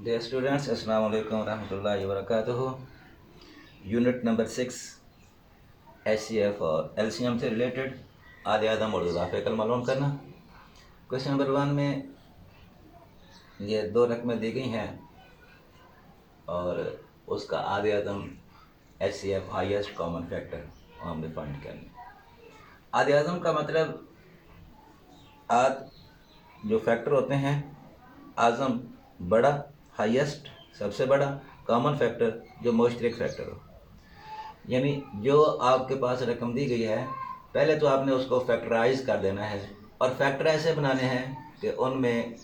Dear students, Assalamu alaikum warahmatullahi wabarakatuh. Unit number 6 HCF और LCM से related आधे आदम और इजाफे कल मालूम करना। क्वेश्चन नंबर 1 में ये दो रकमें दी गई हैं और उसका आधे आदम HCF हाईएस्ट कॉमन फैक्टर हमने फाइंड करना। आधे आदम का मतलब आद जो फैक्टर होते हैं, आज़म बड़ा, हाईएस्ट सबसे बड़ा, कॉमन फैक्टर जो मुश्तरक फैक्टर हो। यानी जो आपके पास रकम दी गई है, पहले तो आपने उसको फैक्टराइज कर देना है और फैक्टर ऐसे बनाने हैं कि उनमें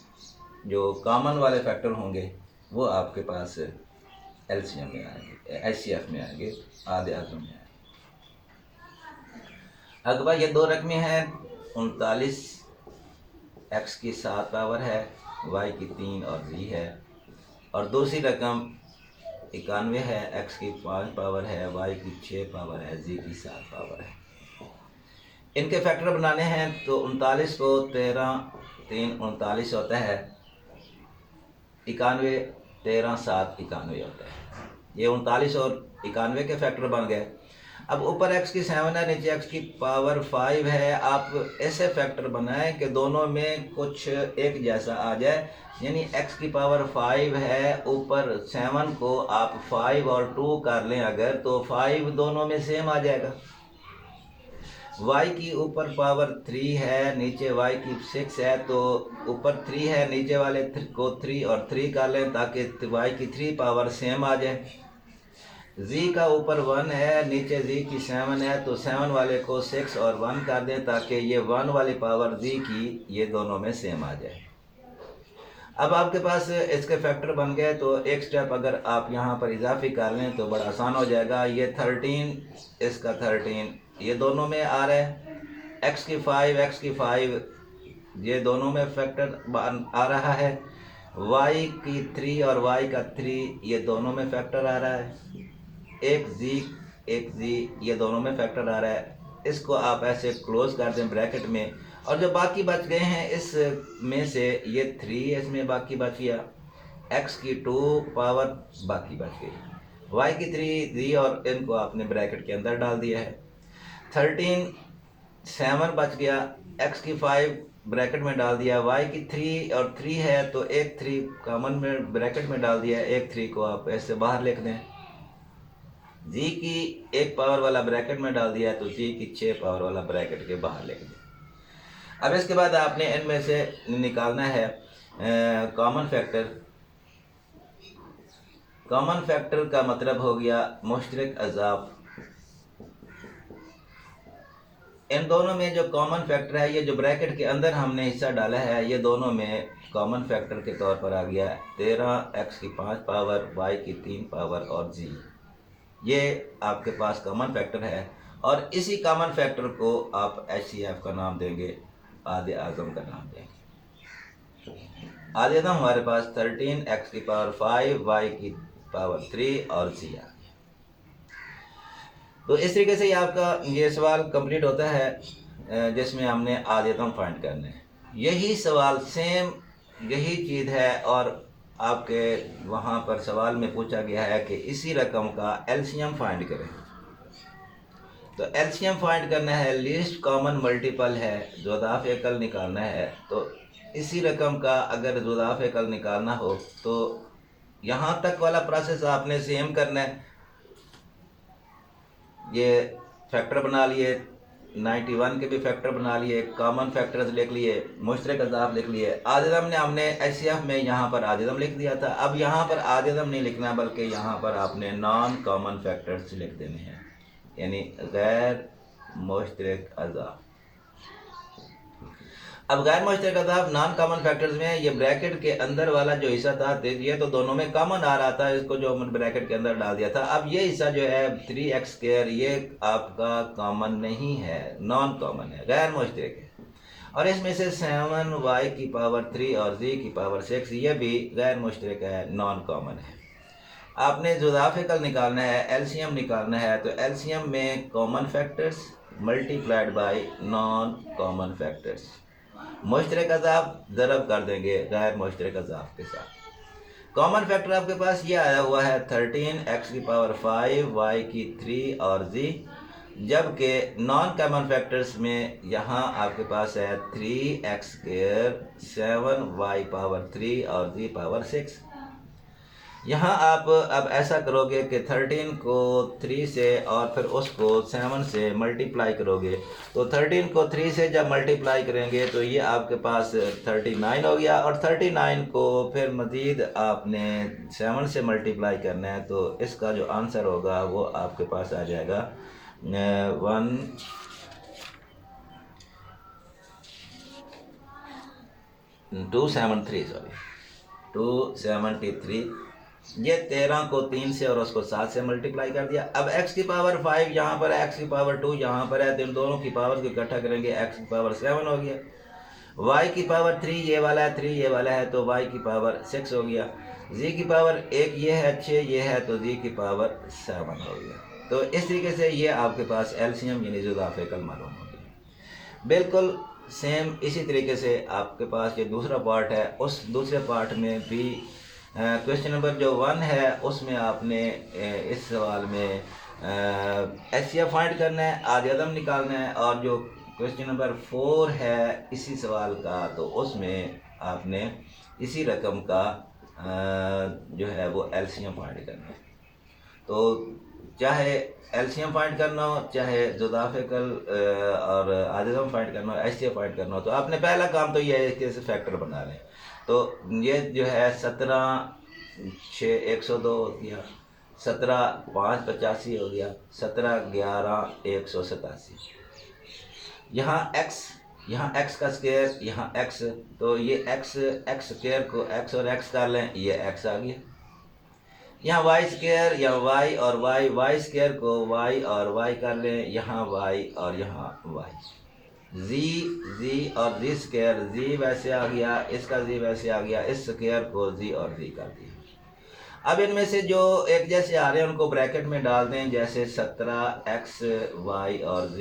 जो कॉमन वाले फैक्टर होंगे वो आपके पास LCM में आएंगे, HCF में आएंगे, आधे आज़म में आएंगे। अगवा ये दो रकमें हैं, 39 x की 7 पावर है, y की 3 और z है, और दूसरी रकम 91 है, x की 5 पावर है, y की 6 पावर है, z की 7 पावर है। इनके फैक्टर बनाने हैं तो 39 को 13 3 39 होता है, 91 13 7 91 होता है। ये 39 और 91 के फैक्टर बन गए। अब ऊपर x की 7 है, नीचे x की पावर 5 है। आप ऐसे फैक्टर बनाएं कि दोनों में कुछ एक जैसा आ जाए। यानी x की पावर 5 है, ऊपर 7 को आप 5 और 2 कर लें अगर, तो 5 दोनों में सेम आ जाएगा। y की ऊपर पावर 3 है, नीचे y की 6 है, तो ऊपर 3 है, नीचे वाले को 3 और 3 कर लें ताकि y की 3 पावर सेम आ जाए। z का ऊपर 1 है, नीचे z की 7 है, तो 7 वाले को 6 और 1 कर दें ताकि ये 1 वाली पावर z की ये दोनों में सेम आ जाए। अब आपके पास इसके फैक्टर बन गए, तो एक स्टेप अगर आप यहाँ पर इजाफी कर लें तो बड़ा आसान हो जाएगा। ये 13, इसका 13 ये दोनों में आ रहा है, x की 5 x की 5 ये दोनों में फैक्टर आ रहा है, y की 3 और y का 3 ये दोनों में फैक्टर आ रहा है, एक z ये दोनों में फैक्टर आ रहा है। इसको आप ऐसे क्लोज कर दें ब्रैकेट में, और जो बाकी बच गए हैं इस में से ये 3 इसमें बाकी बच गया, x की 2 पावर बाकी बच गई, y की 3 z और इनको आपने ब्रैकेट के अंदर डाल दिया है। 13 7 बच गया, x की 5 ब्रैकेट में डाल दिया, y की 3 और 3 है तो एक 3 कॉमन में ब्रैकेट में डाल दिया, एक 3 को आप ऐसे बाहर लिख दें। जी की 1 पावर वाला ब्रैकेट में डाल दिया तो जी की 6 पावर वाला ब्रैकेट के बाहर लिख दिया। अब इसके बाद आपने इनमें से निकालना है कॉमन फैक्टर। कॉमन फैक्टर का मतलब हो गया मुश्तरक अज़ाफ। इन दोनों में जो कॉमन फैक्टर है, ये जो ब्रैकेट के अंदर हमने हिस्सा डाला है, ये दोनों में कॉमन फैक्टर के तौर पर आ गया 13 x की 5 पावर, y की 3 पावर और g। ये आपके पास कॉमन फैक्टर है और इसी कॉमन फैक्टर को आप HCF का नाम देंगे, आधे आज़म का नाम देंगे। आधे आज़म हमारे पास 13 x की पावर 5, y की पावर 3 और g आ गया। तो इस तरीके से ही आपका ये सवाल कंप्लीट होता है जिसमें हमने आधे आज़म फाइंड करने हैं। यही सवाल सेम यही चीज़ है और आपके वहाँ पर सवाल में पूछा गया है कि इसी रकम का LCM फाइंड करें। तो LCM फाइंड करना है, लीस्ट कॉमन मल्टीपल है, ज़ुदाफ़ एकल निकालना है। तो इसी रकम का अगर ज़ुदाफ़ एकल निकालना हो तो यहाँ तक वाला प्रोसेस आपने सेम करना है। ये फैक्टर बना लिए, 91 के भी फैक्टर बना लिए, कॉमन फैक्टर्स लिख लिए, मुश्तरक अज़ाफ लिख लिए। आज़म ने हमने HCF में यहाँ पर आज़म लिख दिया था। अब यहाँ पर आज़म नहीं लिखना बल्कि यहाँ पर आपने नॉन कॉमन फैक्टर्स लिख देने हैं, यानी गैर मुश्तरक अज़ाफ। अब गैर मुश्तरक अज़ाफ नॉन कॉमन फैक्टर्स में ये ब्रैकेट के अंदर वाला जो हिस्सा था, ये तो दोनों में कॉमन आ रहा था, इसको जो हमने ब्रैकेट के अंदर डाल दिया था। अब ये हिस्सा जो है 3x² ये आपका कॉमन नहीं है, नॉन कॉमन है, गैर मुश्तरक है। और इसमें से 7 y की पावर 3 और z की पावर 6 ये भी गैर मुश्तरक है, नॉन कॉमन है। आपने ज़ुदाफ़ एकल निकालना है, LCM निकालना है, तो LCM में common factors multiplied by non common factors, मुश्तरक अज़ाफ ज़रब कर देंगे गैर मुश्तरक अज़ाफ के साथ। कॉमन फैक्टर आपके पास ये आया हुआ है 13 x की पावर 5 y की 3 और z, जबकि नॉन कॉमन फैक्टर्स में यहाँ आपके पास है 3x स्क्वायर 7y पावर 3 और z पावर 6। यहाँ आप अब ऐसा करोगे कि 13 को 3 से और फिर उसको 7 से मल्टीप्लाई करोगे, तो 13 को 3 से जब मल्टीप्लाई करेंगे तो ये आपके पास 39 हो गया, और 39 को फिर मज़ीद आपने 7 से मल्टीप्लाई करना है, तो इसका जो आंसर होगा वो आपके पास आ जाएगा 273। ये 13 को 3 से और उसको 7 से मल्टीप्लाई कर दिया। अब x की पावर 5 यहाँ पर है, x की पावर 2 यहाँ पर है, तो इन दोनों की पावर को इकट्ठा करेंगे, x की पावर 7 हो गया। y की पावर 3 ये वाला है, 3 ये वाला है, तो y की पावर 6 हो गया। z की पावर 1 ये है, 6 ये है, तो z की पावर 7 हो गया। तो इस तरीके से ये आपके पास एलसीएम यानी जुज़ाफ़े कल मालूम हो गया। बिल्कुल सेम इसी तरीके से आपके पास ये दूसरा पार्ट है, उस दूसरे पार्ट में भी क्वेश्चन नंबर जो 1 है उसमें आपने इस सवाल में एचसीएफ फाइंड करना है, आदि अदम निकालना है, और जो क्वेश्चन नंबर 4 है इसी सवाल का, तो उसमें आपने इसी रकम का जो है वो एलसीएम फाइंड करना है। तो चाहे एलसीएम फाइंड करना हो, चाहे जुज़ाफ़े कल और आदि अदम फाइंड करना हो, एचसीएफ फाइंड करना हो, तो आपने पहला काम तो ये है कि इसे फैक्टर बना लें। तो ये जो है 17 6 102 हो गया, 17 5 85 हो गया, 17 11 187। यहाँ x का स्क्वायर, यहाँ x, तो ये x स्क्वायर को x और x कर लें, ये x आ गया। यहाँ y स्क्वायर, यहाँ y और y स्क्वायर को y और y कर लें, यहाँ y और यहाँ y। z और z स्क्वायर, z वैसे आ गया, इसका z वैसे आ गया, इस स्क्वायर को z और z कर दिया। अब इनमें से जो एक जैसे आ रहे हैं उनको ब्रैकेट में डाल दें, जैसे 17x y और z,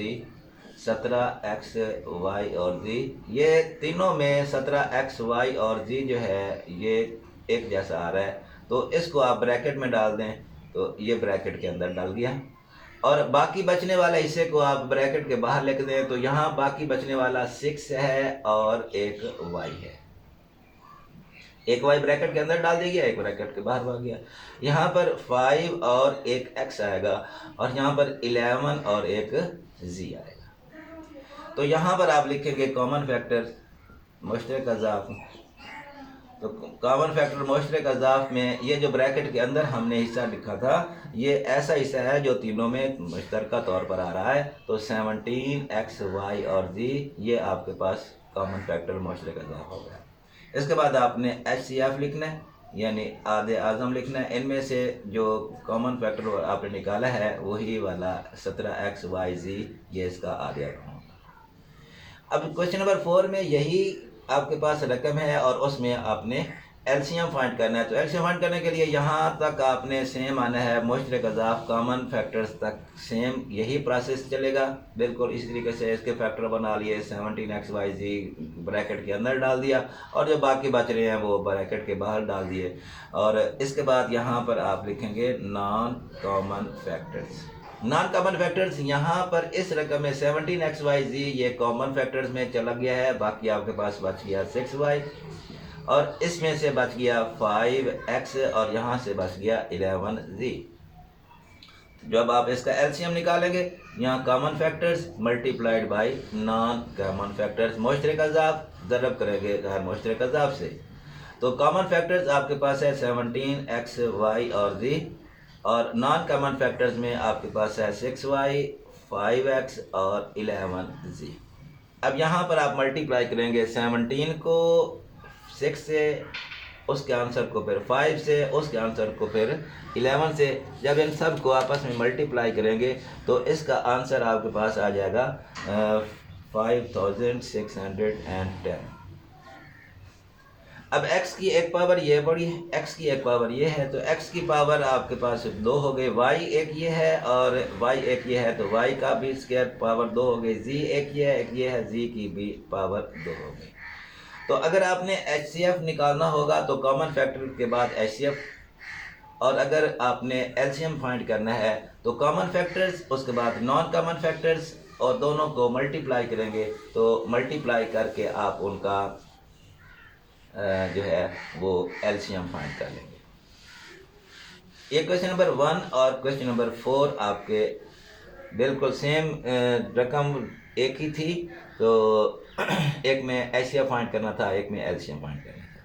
17x y और z, ये तीनों में 17x y और z जो है ये एक जैसा आ रहा है, तो इसको आप ब्रैकेट में डाल दें, तो ये ब्रैकेट के अंदर डल गया। और बाकी बचने वाले हिस्से को आप ब्रैकेट के बाहर लिख दें, तो यहाँ बाकी बचने वाला 6 है और एक y है। एक y ब्रैकेट के अंदर डाल दिया, एक ब्रैकेट के बाहर भाग गया। यहाँ पर 5 और एक x आएगा, और यहाँ पर 11 और एक z आएगा। तो यहाँ पर आप लिखेंगे कॉमन फैक्टर मुश्तरक अज़ाफ़। तो कॉमन फैक्टर मुश्तरक अज़ाफ़ में ये जो ब्रैकेट के अंदर हमने हिस्सा लिखा था, ये ऐसा हिस्सा है जो तीनों में मुश्तरका तौर पर आ रहा है। तो 17x y और z ये आपके पास कॉमन फैक्टर मुश्तरक अज़ाफ़ हो गया। इसके बाद आपने एचसीएफ लिखना है, यानी आधे आज़म लिखना है। इनमें से जो कॉमन फैक्टर आपने निकाला है वही वाला 17x y z, ये इसका आधे आज़म होगा। अब क्वेश्चन नंबर 4 में यही आपके पास रकम है और उसमें आपने एलसीएम फाइंड करना है। तो एलसीएम फाइंड करने के लिए यहाँ तक आपने सेम आना है, मुश्तरक अज़ाफ़ कॉमन फैक्टर्स तक सेम यही प्रोसेस चलेगा। बिल्कुल इसी तरीके से इसके फैक्टर बना लिए, 17x y z ब्रैकेट के अंदर डाल दिया, और जो बाकी बच रहे हैं वो ब्रैकेट के बाहर डाल दिए। और इसके बाद यहाँ पर आप लिखेंगे non common factors. Non common factors यहाँ पर इस रकम में 17x y z ये कॉमन फैक्टर्स में चला गया है, बाकी आपके पास बच गया 6y, और इसमें से बच गया 5x, और यहाँ से बच गया 11z। जब आप इसका एलसीएम निकालेंगे, यहाँ common factors multiplied by non common factors, मुश्तरक अज़ाफ़ ज़रब करेंगे गैर मुश्तरक अज़ाफ़ से। तो कॉमन फैक्टर्स आपके पास है 17x y और z, और नॉन कॉमन फैक्टर्स में आपके पास है 6y 5x और 11z। अब यहाँ पर आप मल्टीप्लाई करेंगे 17 को 6 से, उसके आंसर को फिर 5 से, उसके आंसर को फिर 11 से। जब इन सब को आपस में मल्टीप्लाई करेंगे तो इसका आंसर आपके पास आ जाएगा 5610। अब x की एक पावर ये बड़ी है, x की एक पावर ये है, तो x की पावर आपके पास 2 हो गई, y एक ये है और y एक ये है, तो y का भी स्क्वायर पावर 2 हो गई, z एक ये है, z की भी पावर 2 हो गई। तो अगर आपने HCF निकालना होगा तो कॉमन फैक्टर के बाद HCF, और अगर आपने LCM फाइंड करना है तो कॉमन फैक्टर्स उसके बाद नॉन कॉमन फैक्टर्स, और दोनों को मल्टीप्लाई करेंगे तो मल्टीप्लाई करके आप उनका जो है वो LCM फाइंड कर लेंगे। ये क्वेश्चन नंबर 1 और क्वेश्चन नंबर 4 आपके बिल्कुल सेम रकम एक ही थी, तो एक में HCF फाइंड करना था, एक में LCM फाइंड करना था।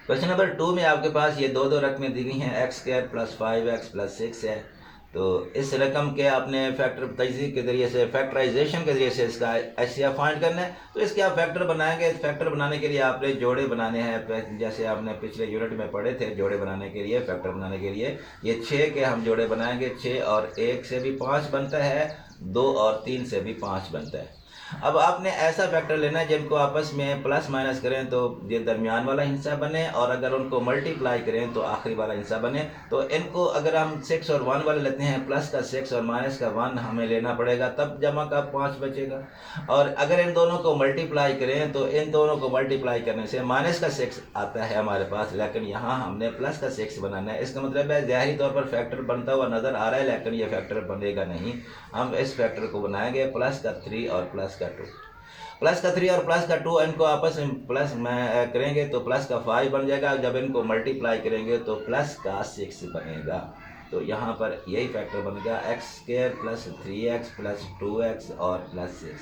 क्वेश्चन नंबर 2 में आपके पास ये दो रकमें दी गई हैं, x² + 5x + 6 है। तो इस रकम के आपने फैक्टर तजदीद के ज़रिए से, फैक्टराइजेशन के ज़रिए से इसका HCF फाइंड करना है। तो इसके आप फैक्टर बनाएंगे। फैक्टर बनाने के लिए आपने जोड़े बनाने हैं, जैसे आपने पिछले यूनिट में पढ़े थे। जोड़े बनाने के लिए, फैक्टर बनाने के लिए ये 6 के हम जोड़े बनाएंगे। 6 और 1 से भी 5 बनता है, 2 और 3 से भी 5 बनता है। अब आपने ऐसा फैक्टर लेना है जिनको आपस में प्लस माइनस करें तो ये दरमियान वाला हिस्सा बने, और अगर उनको मल्टीप्लाई करें तो आखिरी वाला हिस्सा बने। तो इनको अगर हम 6 और 1 वाले लेते हैं, प्लस का 6 और माइनस का 1 हमें लेना पड़ेगा, तब जमा का 5 बचेगा। और अगर इन दोनों को मल्टीप्लाई करें तो इन दोनों को मल्टीप्लाई करने से माइनस का 6 आता है हमारे पास, लेकिन यहाँ हमने प्लस का 6 बनाना है। इसका मतलब है ज़ाहिरी तौर पर फैक्टर बनता हुआ नज़र आ रहा है, लेकिन ये फैक्टर बनेगा नहीं। हम इस फैक्टर को बनाएंगे प्लस का 3 और प्लस का 2। प्लस का 3 और प्लस का 2 इनको आपस में प्लस में करेंगे तो प्लस का 5 बन जाएगा। जब इनको मल्टीप्लाई करेंगे तो प्लस का 6 बनेगा। तो यहाँ पर यही फैक्टर बनेगा x² + 3x + 2x और +6।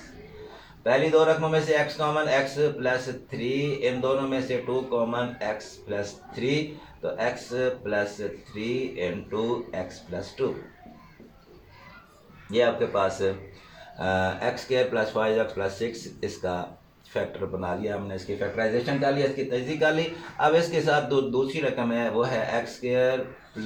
पहली दो रकमों में से x कॉमन, x + 3, इन दोनों में से 2 कॉमन, x + 3, तो x + 3 × x + 2। ये आपके पास x² + 5x + 6 इसका फैक्टर बना लिया हमने। इसकी फैक्टराइजेशन कर लिया, इसकी तजदीद कर ली। अब इसके साथ दूसरी रकम है, वो है x² -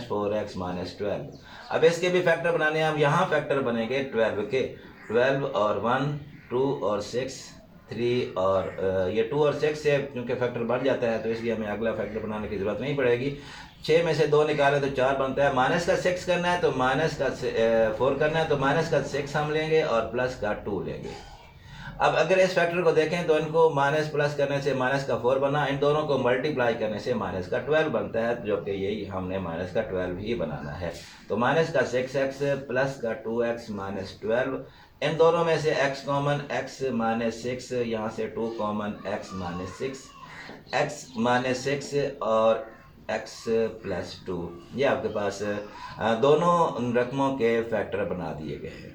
4x - 12। अब इसके भी फैक्टर बनाने हैं हम। यहाँ फैक्टर बनेंगे 12 के, 12 और 1, 2 और 6, 3 और ये 2 और 6 से क्योंकि फैक्टर बन जाता है तो इसलिए हमें अगला फैक्टर बनाने की ज़रूरत नहीं पड़ेगी। 6 में से 2 निकालें तो 4 बनता है। माइनस का 6 करना है तो माइनस का 4 करना है, तो माइनस का 6 हम लेंगे और प्लस का 2 लेंगे। अब अगर इस फैक्टर को देखें तो इनको माइनस प्लस करने से माइनस का 4 बना, इन दोनों को मल्टीप्लाई करने से माइनस का 12 बनता है, जो कि यही हमने माइनस का 12 ही बनाना है। तो माइनस का 6x प्लस का 2x - 12, इन दोनों में से x कॉमन, x - 6, यहाँ से 2 कॉमन, x - 6, x - 6 और x + 2। ये आपके पास दोनों रकमों के फैक्टर बना दिए गए हैं।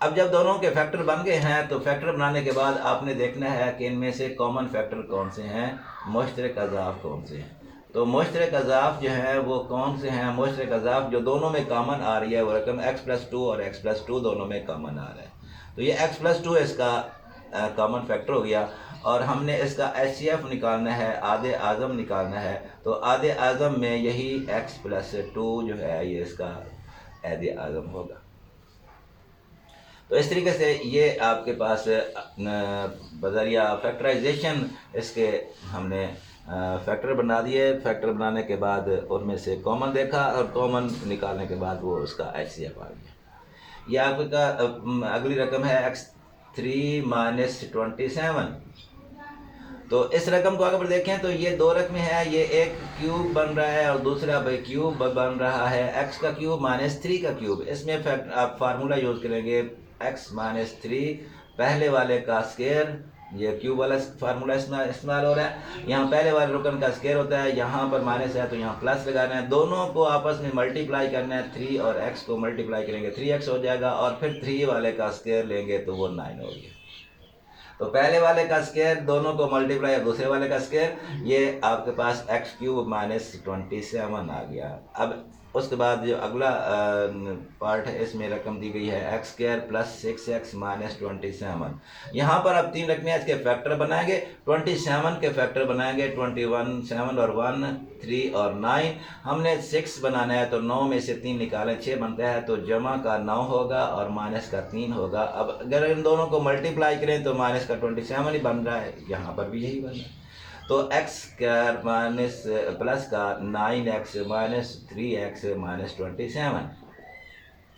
अब जब दोनों के फैक्टर बन गए हैं तो फैक्टर बनाने के बाद आपने देखना है कि इनमें से कॉमन फैक्टर कौन से हैं, मुश्तरक अज़ाफ़ कौन से हैं। तो मुश्तरक अज़ाफ़ जो हैं वो कौन से हैं? मुश्तरक अज़ाफ़ जो दोनों में कॉमन आ रही है वो रकम x + 2 और x + 2 दोनों में कॉमन आ रहा है। तो ये x + 2 इसका कॉमन फैक्टर हो गया, और हमने इसका HCF निकालना है, आधे आज़म निकालना है। तो आधे आज़म में यही x + 2 जो है ये इसका आधे आज़म होगा। तो इस तरीके से ये आपके पास बज़रिया फैक्टराइजेशन इसके हमने फैक्टर बना दिए। फैक्टर बनाने के बाद उनमें से कॉमन देखा और कॉमन निकालने के बाद वो उसका HCF आ गया। ये आपका अगली रकम है x3 - 27। तो इस रकम को अगर देखें तो ये दो रकमें हैं, ये एक क्यूब बन रहा है और दूसरा क्यूब बन रहा है। x का क्यूब - 3 का क्यूब। इसमें आप फार्मूला यूज़ करेंगे x - 3 पहले वाले का स्केयर, ये क्यूब वाला फार्मूला इस्तेमाल हो रहा है। यहाँ पहले वाले रुकन का स्केयर होता है, यहाँ पर माइनस है तो यहाँ प्लस लगाना है। दोनों को आपस में मल्टीप्लाई करना है। 3 और x को मल्टीप्लाई करेंगे 3x हो जाएगा, और फिर 3 वाले का स्केयर लेंगे तो वो 9 हो गया। तो पहले वाले का स्केयर दोनों को मल्टीप्लाई और दूसरे वाले का स्केयर, ये आपके पास x³ - 27 आ गया। अब उसके बाद जो अगला पार्ट है इसमें रकम दी गई है x² + 6x - 27। यहाँ पर अब 3 रकमें इसके फैक्टर बनाएंगे। 27 के फैक्टर बनाएंगे 21, 7 और 1, 3 और 9। हमने 6 बनाना है तो 9 में से 3 निकालें, 6 बनता है, तो जमा का 9 होगा और माइनस का 3 होगा। अब अगर इन दोनों को मल्टीप्लाई करें तो माइनस का 27 ही बन रहा है, यहाँ पर भी यही बन रहा है। तो x² प्लस का 9x - 3x - 27।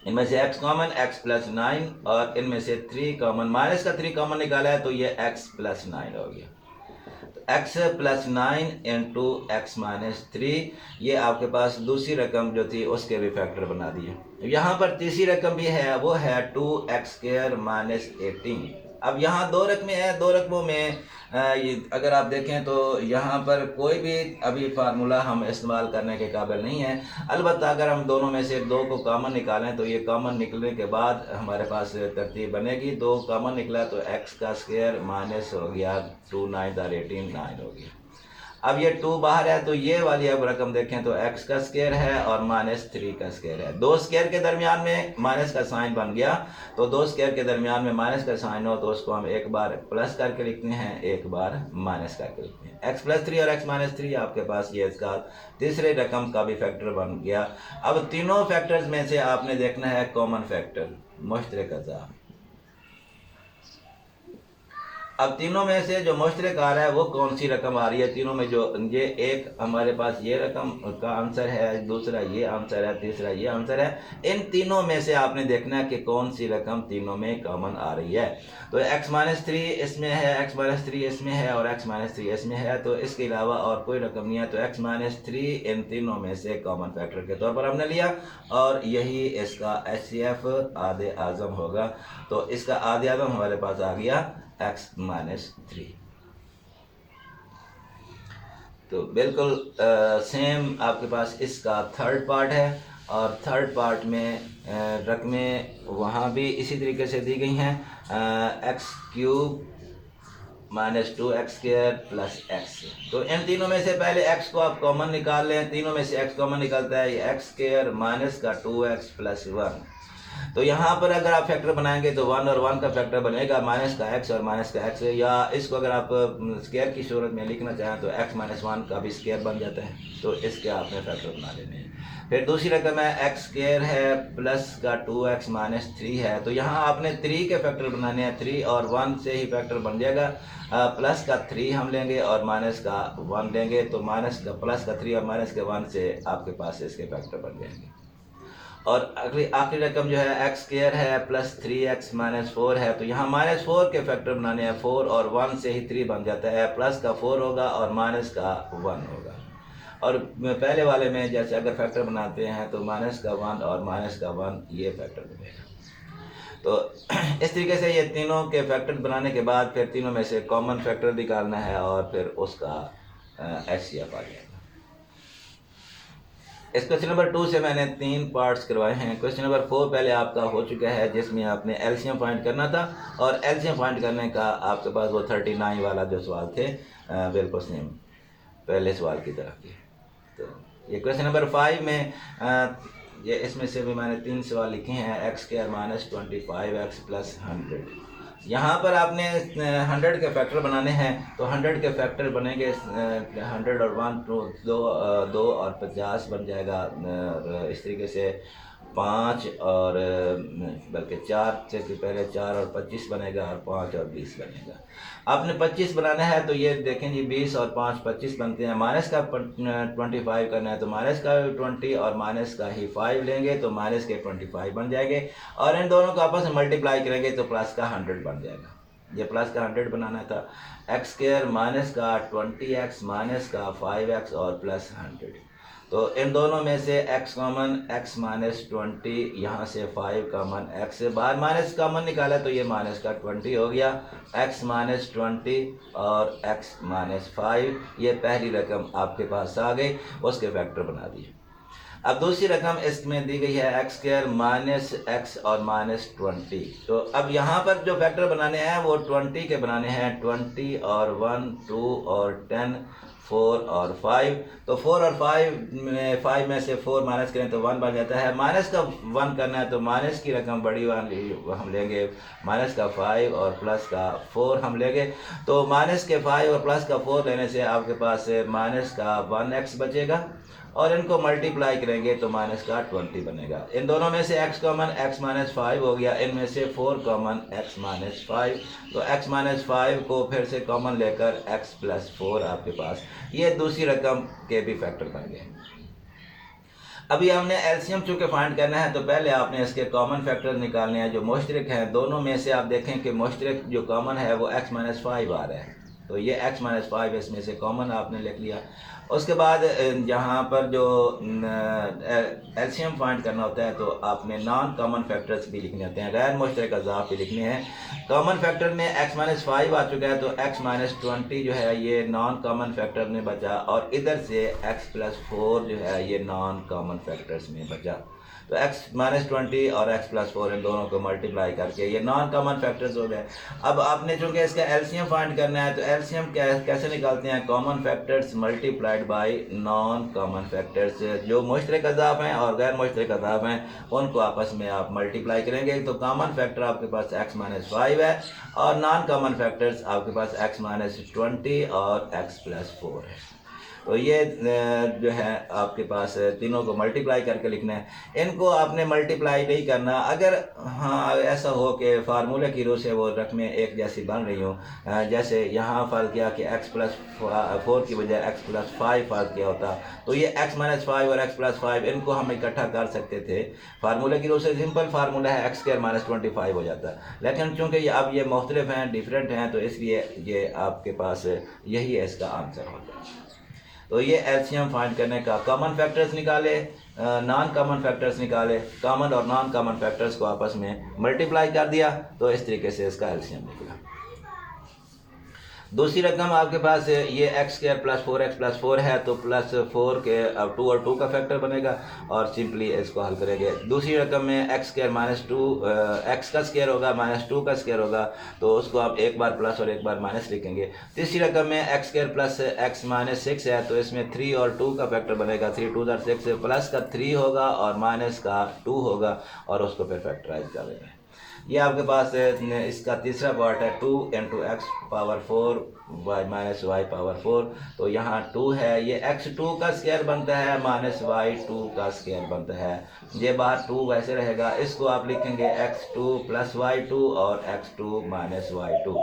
इनमें से x कॉमन x प्लस 9 और इनमें से 3 कॉमन, माइनस का 3 कॉमन निकाला है तो ये x प्लस 9 हो गया। तो x plus 9 into x minus 3, ये आपके पास दूसरी रकम जो थी उसके भी फैक्टर बना दिए। यहाँ पर तीसरी रकम भी है, वो है 2x² माइनस 18। अब यहाँ दो रकमें हैं, दो रकमों में अगर आप देखें तो यहाँ पर कोई भी अभी फार्मूला हम इस्तेमाल करने के काबिल नहीं है। अलबत्ता अगर हम दोनों में से दो को कॉमन निकालें तो ये कॉमन निकलने के बाद हमारे पास तरतीब बनेगी। दो कॉमन निकला तो x का स्क्वायर माइनस हो गया 2 9 और 18 9 हो गया। अब ये 2 बाहर है तो ये वाली अब रकम देखें तो x का स्क्वायर है और माइनस 3 का स्क्वायर है। दो स्क्वायर के दरमियान में माइनस का साइन बन गया, तो दो स्क्वायर के दरमियान में माइनस का साइन हो तो उसको हम एक बार प्लस करके लिखते हैं, एक बार माइनस करके लिखते हैं। x प्लस 3 और x माइनस 3 आपके पास ये इसका तीसरे रकम का भी फैक्टर बन गया। अब तीनों फैक्टर्स में से आपने देखना है कॉमन फैक्टर, मुश्तरक अज़ा। अब तीनों में से जो मुश्तरक आ रहा है वो कौन सी रकम आ रही है तीनों में? जो ये एक हमारे पास ये रकम का आंसर है, दूसरा ये आंसर है, तीसरा ये आंसर है। इन तीनों में से आपने देखना है कि कौन सी रकम तीनों में कॉमन आ रही है। तो x माइनस 3 इसमें है, x माइनस 3 इसमें है और x माइनस 3 इसमें है, तो इसके अलावा और कोई रकम नहीं है। तो x माइनस 3 इन तीनों में से कॉमन फैक्टर के तौर पर हमने लिया और यही इसका HCF आधे आज़म होगा। तो इसका आधे आज़म हमारे पास आ गया x माइनस 3। तो बिल्कुल सेम आपके पास इसका थर्ड पार्ट है और थर्ड पार्ट में रकमें वहाँ भी इसी तरीके से दी गई हैं, x³ minus 2x² plus x। तो इन तीनों में से पहले x को आप कॉमन निकाल लें, तीनों में से x कॉमन निकलता है, ये x² माइनस का 2x प्लस 1। तो यहाँ पर अगर आप फैक्टर बनाएंगे तो 1 और 1 का फैक्टर बनेगा माइनस का x और माइनस का x, या इसको अगर आप स्क्वायर की सूरत में लिखना चाहें तो x माइनस 1 का भी स्क्वायर बन जाता है। तो इसके आपने फैक्टर बना लेने हैं। फिर दूसरी रकम है x² है प्लस का 2x माइनस 3 है, तो यहाँ आपने 3 के फैक्टर बनाने हैं। 3 और 1 से ही फैक्टर बन जाएगा। प्लस का 3 हम लेंगे और माइनस का 1 लेंगे, तो माइनस का प्लस का 3 और माइनस के 1 से आपके पास इसके फैक्टर बन जाएंगे। और आखिरी रकम जो है x² है प्लस 3x माइनस 4 है, तो यहाँ माइनस 4 के फैक्टर बनाने हैं। 4 और 1 से ही 3 बन जाता है, प्लस का 4 होगा और माइनस का 1 होगा। और पहले वाले में जैसे अगर फैक्टर बनाते हैं तो माइनस का 1 और माइनस का 1 ये फैक्टर बनेगा। तो इस तरीके से ये तीनों के फैक्टर बनाने के बाद फिर तीनों में से कॉमन फैक्टर निकालना है और फिर उसका HCF आ जाएगा। इस क्वेश्चन नंबर 2 से मैंने 3 पार्ट्स करवाए हैं। क्वेश्चन नंबर 4 पहले आपका हो चुका है जिसमें आपने एलसीएम फाइंड करना था, और एलसीएम फाइंड करने का आपके पास वो 39 वाला जो सवाल थे बिल्कुल सेम पहले सवाल की तरह के। तो ये क्वेश्चन नंबर 5 में ये इसमें से भी मैंने 3 सवाल लिखे हैं। x² minus 25x plus 100। यहाँ पर आपने 100 के फैक्टर बनाने हैं, तो 100 के फैक्टर बनेंगे 100 और 1 2 और 50 बन जाएगा। इस तरीके से 5 और बल्कि 4 से पहले 4 और 25 बनेगा और 5 और 20 बनेगा। आपने 25 बनाना है तो ये देखें जी 20 और 5 25 बनते हैं। माइनस का 25 करना है तो माइनस का 20 और माइनस का ही 5 लेंगे तो माइनस के 25 बन जाएंगे, और इन दोनों को आपस में मल्टीप्लाई करेंगे तो प्लस का 100 बन जाएगा। ये प्लस का 100 बनाना था। x² माइनस का 20x माइनस का 5x और प्लस 100। तो इन दोनों में से x कॉमन, x माइनस 20, यहाँ से 5 कॉमन, x से बाहर माइनस कॉमन निकाला तो ये माइनस का 20 हो गया। x माइनस 20 और x माइनस 5, ये पहली रकम आपके पास आ गई, उसके फैक्टर बना दिए। अब दूसरी रकम इसमें दी गई है x² माइनस x और माइनस 20। तो अब यहाँ पर जो फैक्टर बनाने हैं वो 20 के बनाने हैं। 20 और 1 2 और 10 4 और 5। तो 4 और 5 में से 4 माइनस करें तो 1 बन जाता है। माइनस का 1 करना है तो माइनस की रकम बड़ी वाली हम लेंगे, माइनस का 5 और प्लस का 4 हम लेंगे। तो माइनस के 5 और प्लस का 4 लेने से आपके पास माइनस का 1x बचेगा, और इनको मल्टीप्लाई करेंगे तो माइनस का 20 बनेगा। इन दोनों में से x कॉमन, x माइनस 5 हो गया। इनमें से 4 कॉमन, x माइनस 5। तो x माइनस 5 को फिर से कॉमन लेकर x प्लस 4 आपके पास, ये दूसरी रकम के भी फैक्टर बन गए। अभी हमने एलसीएम चूँकि फाइंड करना है तो पहले आपने इसके कॉमन फैक्टर निकालने हैं जो मुश्तरक हैं। दोनों में से आप देखें कि मुश्तरक जो कॉमन है वो x-5 आ रहा है, तो ये x-5 इसमें से कॉमन आपने लिख लिया। उसके बाद जहाँ पर जो एलसीएम फाइंड करना होता है तो आपने नॉन कॉमन फैक्टर्स भी लिखने होते हैं, गैर मुश्तरक अज़ाफ भी लिखने हैं। कॉमन फैक्टर में x-5 आ चुका है तो x-20 जो है ये नॉन कॉमन फैक्टर में बचा, और इधर से x+4 जो है ये नॉन कॉमन फैक्टर्स में बचा। तो x-20 और x+4 इन दोनों को मल्टीप्लाई करके ये नॉन कॉमन फैक्टर्स हो गए। अब आपने चूँकि इसका एलसीएम फाइंड करना है तो एलसीएम कैसे निकालते हैं, common factors multiplied by non common factors. जो मुश्तरक अज़ाफ हैं और गैर मुश्तरक अज़ाफ हैं उनको आपस में आप मल्टीप्लाई करेंगे तो कॉमन फैक्टर आपके पास x-5 है और नॉन कॉमन फैक्टर्स आपके पास x-20 और x+4 है। तो ये जो है आपके पास तीनों को मल्टीप्लाई करके लिखना है। इनको आपने मल्टीप्लाई नहीं करना। अगर हाँ ऐसा हो कि फार्मूले की रूह से वो रकमें एक जैसी बन रही हों, जैसे यहाँ फ़र्क किया कि x+4 की बजाय x+5 फ़र्क किया होता तो ये x-5 और x+5 इनको हम इकट्ठा कर सकते थे। फार्मूले की रूह से सिंपल फार्मूला है x² -25 हो जाता, लेकिन चूँकि अब ये मुख्तलिफ हैं, डिफरेंट हैं, तो इसलिए ये आपके पास यही इसका आंसर होगा। तो ये एलसीएम फाइंड करने का कॉमन फैक्टर्स निकाले, नॉन कॉमन फैक्टर्स निकाले, कॉमन और नॉन कॉमन फैक्टर्स को आपस में मल्टीप्लाई कर दिया तो इस तरीके से इसका एलसीएम निकला। दूसरी रकम आपके पास ये x² + 4x+4 है तो +4 के अब 2 और 2 का फैक्टर बनेगा और सिंपली इसको हल करेंगे। दूसरी रकम में x² -2 x का स्क्वायर होगा -2 का स्क्वायर होगा तो उसको आप एक बार प्लस और एक बार माइनस लिखेंगे। तीसरी रकम में x² + x-6 है तो इसमें 3 और 2 का फैक्टर बनेगा, 3 2 6 प्लस का 3 होगा और माइनस का 2 होगा और उसको फिर फैक्टराइज कर देंगे। ये आपके पास इसका तीसरा पार्ट है 2 × x⁴ y-y⁴, तो यहाँ 2 है, ये x2 का स्क्वायर बनता है -y2 का स्क्वायर बनता है। ये बाहर 2 वैसे रहेगा, इसको आप लिखेंगे x2 + y2 और x2 - y2।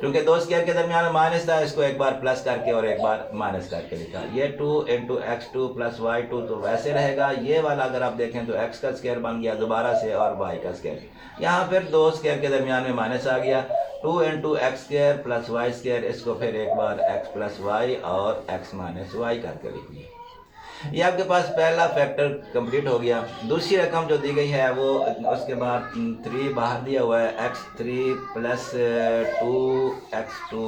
क्योंकि दो स्क्वायर के दरमियान माइनस था, इसको एक बार प्लस करके और एक बार माइनस करके लिखा। ये 2 × x2 + y2 तो वैसे रहेगा। ये वाला अगर आप देखें तो x का स्क्वायर बन गया दोबारा से और y का स्क्वायर, यहाँ फिर दो स्क्वायर के दरमियान में माइनस आ गया। 2 × x² + y², इसको फिर एक बार x + y और x - y करके लिखिए। ये आपके पास पहला फैक्टर कंप्लीट हो गया। दूसरी रकम जो दी गई है वो उसके बाद 3 बाहर दिया हुआ है, x3 + 2x2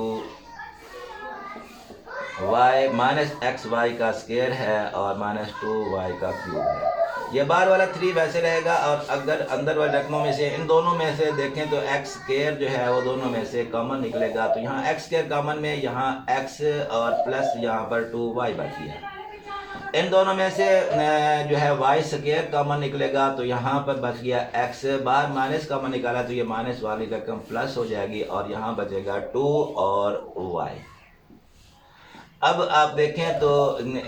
y -xy का स्क्वायर है और -2y का क्यूब है। ये बाहर वाला 3 वैसे रहेगा और अगर अंदर वाले रकमों में से इन दोनों में से देखें तो x² जो है वो दोनों में से कॉमन निकलेगा। तो यहाँ x² कॉमन में यहाँ x और प्लस यहाँ पर 2y बच गया। इन दोनों में से जो है y² कॉमन निकलेगा तो यहाँ पर बच गया x, बाहर माइनस कॉमन निकाला तो ये माइनस वाली रकम प्लस हो जाएगी और यहाँ बचेगा 2 और y। अब आप देखें तो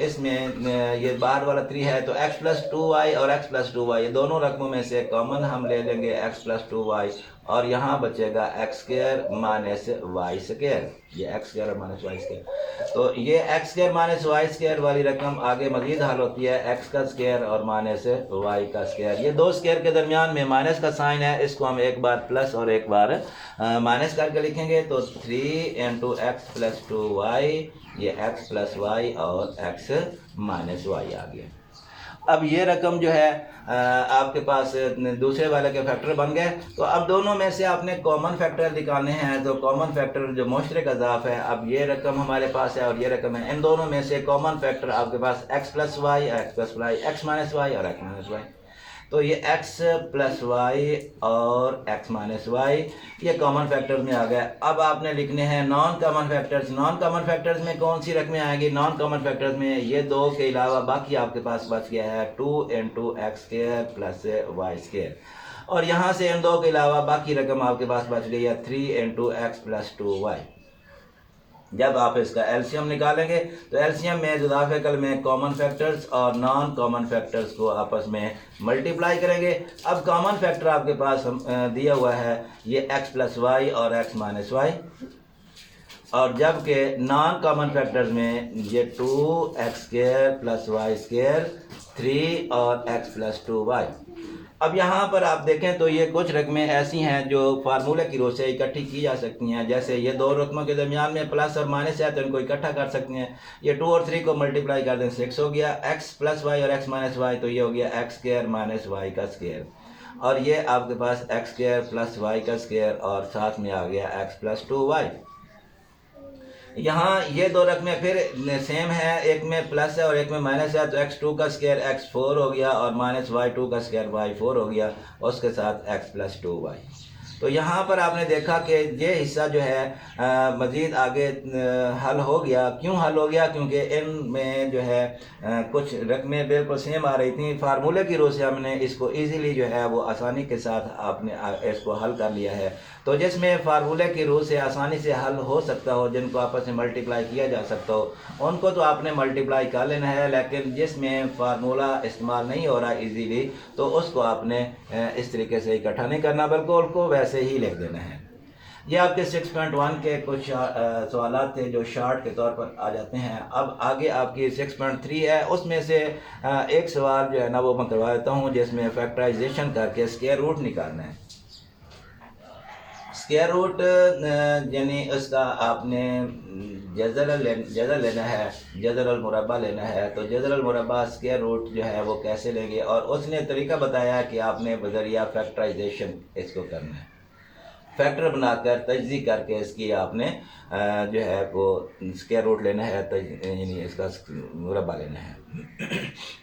इसमें ये बाहर वाला 3 है तो x + 2y और x + 2y ये दोनों रकमों में से कॉमन हम ले लेंगे x + 2y और यहाँ बचेगा x² - y², ये x² और -y²। तो ये x² - y² वाली रकम आगे मजीद हल होती है x का स्क्वायर और -y का स्क्वायर। ये दो स्क्वायर के दरमियान में माइनस का साइन है, इसको हम एक बार प्लस और एक बार माइनस करके लिखेंगे तो 3 × x + 2y, ये x + y और x - y आ गया। अब ये रकम जो है आपके पास दूसरे वाले के फैक्टर बन गए। तो अब दोनों में से आपने कॉमन फैक्टर निकालने हैं, तो कॉमन फैक्टर जो मुश्तरक अज़ाफ है, अब ये रकम हमारे पास है और ये रकम है, इन दोनों में से कॉमन फैक्टर आपके पास x + y, x + y, x - y और x - y। तो ये x + y और x - y ये कॉमन फैक्टर्स में आ गया। अब आपने लिखने हैं non common factors. Non common factors में कौन सी रकमें आएंगी? नॉन कॉमन फैक्टर्स में ये दो के अलावा बाकी आपके पास बच गया है 2 × x² + y², और यहाँ से इन दो के अलावा बाकी रकम आपके पास बच गई है 3 × x + 2y। जब आप इसका एलसीएम निकालेंगे तो एलसीएम में इजाफे कल में कॉमन फैक्टर्स और नॉन कॉमन फैक्टर्स को आपस में मल्टीप्लाई करेंगे। अब कॉमन फैक्टर आपके पास दिया हुआ है ये x + y और x - y, और जबकि नॉन कॉमन फैक्टर्स में ये 2x² + y², 3 और x प्लस 2y। अब यहाँ पर आप देखें तो ये कुछ रकमें ऐसी हैं जो फार्मूले की रोज से इकट्ठी की जा सकती हैं। जैसे ये दो रकमों के दरमियान में प्लस और माइनस है तो इनको इकट्ठा कर सकते हैं। ये 2 और 3 को मल्टीप्लाई कर दें 6 हो गया, x प्लस वाई और x माइनस वाई तो ये हो गया x स्क्वायर माइनस वाई का स्क्वायर, और ये आपके पास x स्क्वायर प्लस वाई का स्क्वायर और साथ में आ गया x प्लस 2y। यहाँ ये दो रकमें फिर सेम है, एक में प्लस है और एक में माइनस है, तो x2 का स्क्वायर x4 हो गया और माइनस y2 का स्क्वायर y4 हो गया, उसके साथ x प्लस 2y। तो यहाँ पर आपने देखा कि ये हिस्सा जो है मज़ीद आगे हल हो गया। क्यों हल हो गया? क्योंकि इनमें जो है कुछ रकमें बिल्कुल सेम आ रही थी। फार्मूले की रोज से हमने इसको इजीली जो है वो आसानी के साथ आपने इसको हल कर लिया है। तो जिसमें फार्मूले की रोज से आसानी से हल हो सकता हो, जिनको आपस में मल्टीप्लाई किया जा सकता हो, उनको तो आपने मल्टीप्लाई कर लेना है। लेकिन जिसमें फार्मूला इस्तेमाल नहीं हो रहा इजीली, तो उसको आपने इस तरीके से इकट्ठा नहीं करना, बल्कि उनको वैसे ही लिख देना है। ये आपके 6.1 के कुछ सवालात थे जो शार्ट के तौर पर आ जाते हैं। अब आगे आपकी 6.3 है, उसमें से एक सवाल जो है ना वो मैं करवा देता हूँ, जिसमें फैक्टराइजेशन करके स्क्वायर रूट निकालना है। स्क्वायर रूट यानी उसका आपने जज़र लेना है, जज़र मुरब्बा लेना है। तो जज़र मुरब्बा स्क्वायर रूट जो है वो कैसे लेंगे, और उसने तरीका बताया कि आपने बजरिया फैक्टराइजेशन इसको करना है। फैक्टर बनाकर तजज़ी करके इसकी आपने जो है वो स्क्वायर रूट लेना है, यानी इसका मुरब्बा लेना है।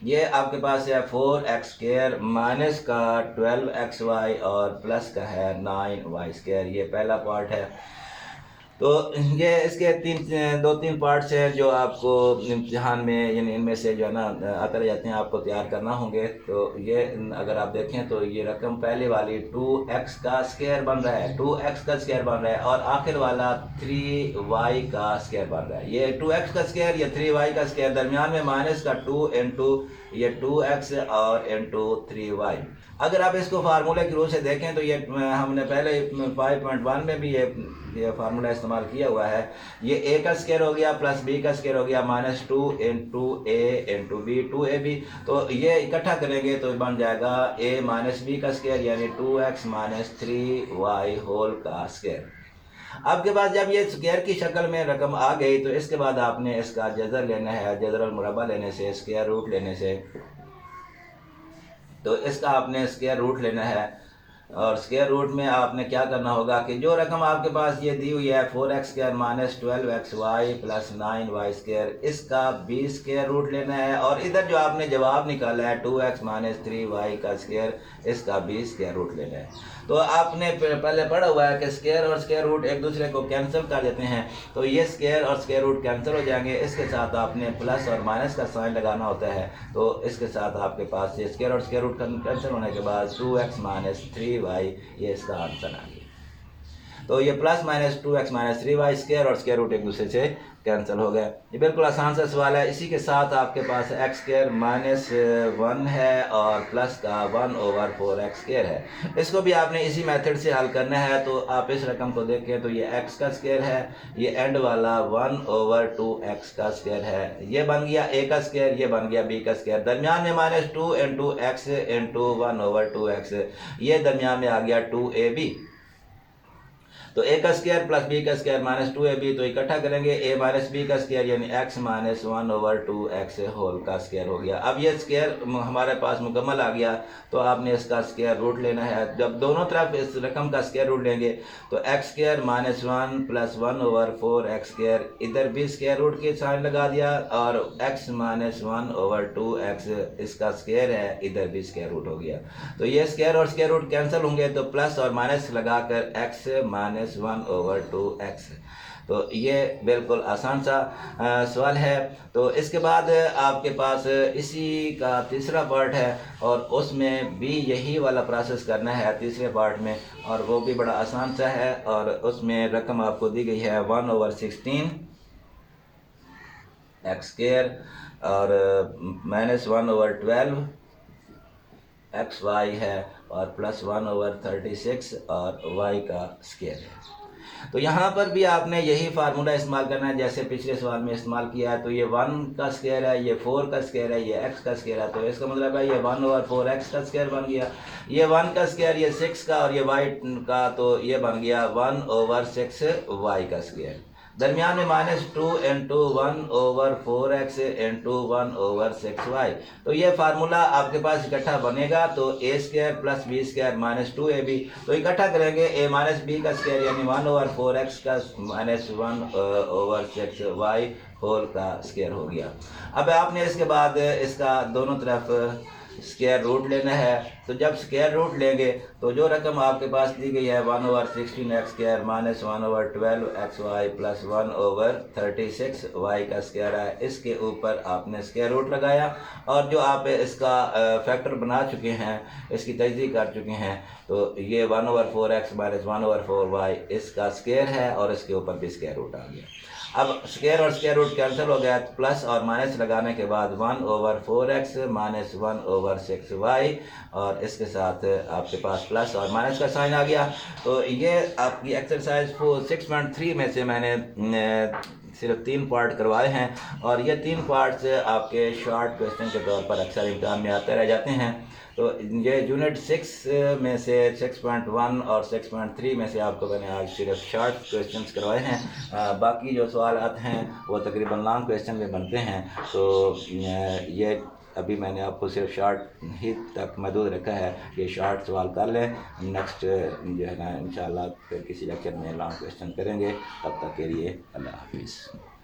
ये आपके पास है 4x स्क्वायर माइनस का 12xy और प्लस का है 9y स्क्वायर। ये पहला पार्ट है। तो ये इसके दो तीन पार्ट्स हैं जो आपको इम्तिहान में, यानी इनमें से जो है ना आते रह जाते हैं, आपको तैयार करना होंगे। तो ये अगर आप देखें तो ये रकम पहले वाली 2x का स्क्वायर बन रहा है, 2x का स्क्वायर बन रहा है, और आखिर वाला 3y का स्क्वायर बन रहा है। ये 2x का स्क्वायर, ये 3y का स्क्वायर, दरमियान में माइनस का 2 इंटू ये 2x और इंटू 3y। अगर आप इसको फार्मूले की रूप से देखें तो ये हमने पहले 5.1 में भी ये फार्मूला इस्तेमाल किया हुआ है। ये a का स्क्वायर हो गया प्लस b का स्क्वायर हो गया minus 2 into a into b, 2ab। तो ये इकट्ठा करेंगे तो बन जाएगा a माइनस बी का स्क्वायर, यानी 2x माइनस 3y होल का स्क्वायर। आपके पास जब ये स्क्वायर की शक्ल में रकम आ गई तो इसके बाद आपने इसका जज़र लेना है। जज़र मुरब्बा लेने से, स्क्वायर रूट लेने से, तो इसका आपने स्क्वायर रूट लेना है। और स्क्वायर रूट में आपने क्या करना होगा कि जो रकम आपके पास ये दी हुई है 4x square minus 12xy plus 9y square, इसका b स्क्वायर रूट लेना है। और इधर जो आपने जवाब निकाला है 2x माइनस 3y का स्क्वायर, इसका b स्क्वायर रूट लेना है। तो आपने पहले पढ़ा हुआ है कि स्क्वायर और स्क्वायर रूट एक दूसरे को कैंसिल कर देते हैं, तो ये स्क्वायर और स्क्वायर रूट कैंसिल हो जाएंगे। इसके साथ आपने प्लस और माइनस का साइन लगाना होता है। तो इसके साथ आपके पास ये स्क्वायर और स्क्वायर रूट कैंसिल होने के बाद 2x माइनस 3y, ये इसका आंसर आ गया। तो ये plus minus 2x minus 3y square और स्क्वायर रूट एक दूसरे से कैंसिल हो गए। ये बिल्कुल आसान सा सवाल है। इसी के साथ आपके पास x स्क्वायर माइनस 1 है और प्लस का 1/4x स्क्वायर है। इसको भी आपने इसी मेथड से हल करना है। तो आप इस रकम को देखें तो ये x का स्क्वायर है, ये एंड वाला 1/2x का स्क्वायर है। ये बन गया a का स्क्वायर, ये बन गया b का स्क्वायर। दरमियान में minus 2 into x into 1/2x, ये दरमियान में आ गया 2ab। तो a का स्क्वायर प्लस b का स्क्वायर माइनस 2ab, तो इकट्ठा करेंगे a माइनस b का स्क्वायर यानी x माइनस 1/2x होल का स्क्वायर हो गया। अब ये स्क्वायर हमारे पास मुकम्मल आ गया, तो आपने इसका स्क्वायर रूट लेना है। जब दोनों तरफ इस रकम का स्क्वायर रूट लेंगे तो x square minus 1 plus 1/4x square, इधर भी स्क्वायर रूट के साइन लगा दिया, और x माइनस 1/2x इसका स्क्वायर है, इधर भी स्क्वायर रूट हो गया। तो ये स्क्वायर और स्क्वायर रूट कैंसिल होंगे, तो प्लस और माइनस लगाकर x माइनस 1/2x। तो ये बिल्कुल आसान सा सवाल है। तो इसके बाद आपके पास इसी का तीसरा पार्ट है, और उसमें भी यही वाला प्रोसेस करना है तीसरे पार्ट में, और वो भी बड़ा आसान सा है। और उसमें रकम आपको दी गई है 1/16 x स्क्वायर और माइनस 1/12 xy है, और प्लस 1/36 और y का स्क्वायर है। तो यहाँ पर भी आपने यही फार्मूला इस्तेमाल करना है जैसे पिछले सवाल में इस्तेमाल किया है। तो ये 1 का स्क्वायर है, ये 4 का स्क्वायर है, ये x का स्क्वायर है, तो इसका मतलब है ये 1/4x का स्क्वायर बन गया। ये 1 का स्क्वायर, ये 6 का, और ये y का, तो ये बन गया 1/6y का स्क्वायर। दरमियान में -2 इंटू 1/4x इंटू 1/6y। तो ये फार्मूला आपके पास इकट्ठा बनेगा, तो a² प्लस b² -2ab। तो इकट्ठा करेंगे a माइनस बी का स्क्वायर यानी 1/4x का -1/6y होल का स्क्वायर हो गया। अब आपने इसके बाद इसका दोनों तरफ स्क्वायर रूट लेना है। तो जब स्क्वायर रूट लेंगे तो जो रकम आपके पास दी गई है 1/16x² minus 1/12xy plus 1/36y का स्क्वायर है, इसके ऊपर आपने स्क्वायर रूट लगाया और जो आप इसका फैक्टर बना चुके हैं, इसकी तजदीद कर चुके हैं, तो ये 1/4x माइनस 1/4y इसका स्क्वायर है और इसके ऊपर भी स्क्वायर रूट आ गया। अब स्क्वायर और स्क्वायर रूट कैंसिल हो गया, प्लस और माइनस लगाने के बाद 1/4x माइनस 1/6y और इसके साथ आपके पास प्लस और माइनस का साइन आ गया। तो ये आपकी एक्सरसाइज 6.3 में से मैंने सिर्फ 3 पार्ट करवाए हैं और ये 3 पार्ट्स आपके शॉर्ट क्वेश्चन के तौर पर अक्सर इम्तिहान में आते रह जाते हैं। तो ये यूनिट 6 में से 6.1 और 6.3 में से आपको मैंने आज सिर्फ शॉर्ट क्वेश्चंस करवाए हैं। बाकी जो सवाल हैं वो तकरीबन लॉन्ग क्वेश्चन में बनते हैं। तो ये अभी मैंने आपको सिर्फ शॉर्ट ही तक महदूद रखा है, ये शॉर्ट सवाल कर लें। नेक्स्ट जो है ना इंशाल्लाह फिर किसी लेक्चर में लॉन्ग क्वेश्चन करेंगे। तब तक के लिए अल्लाह हाफिज़।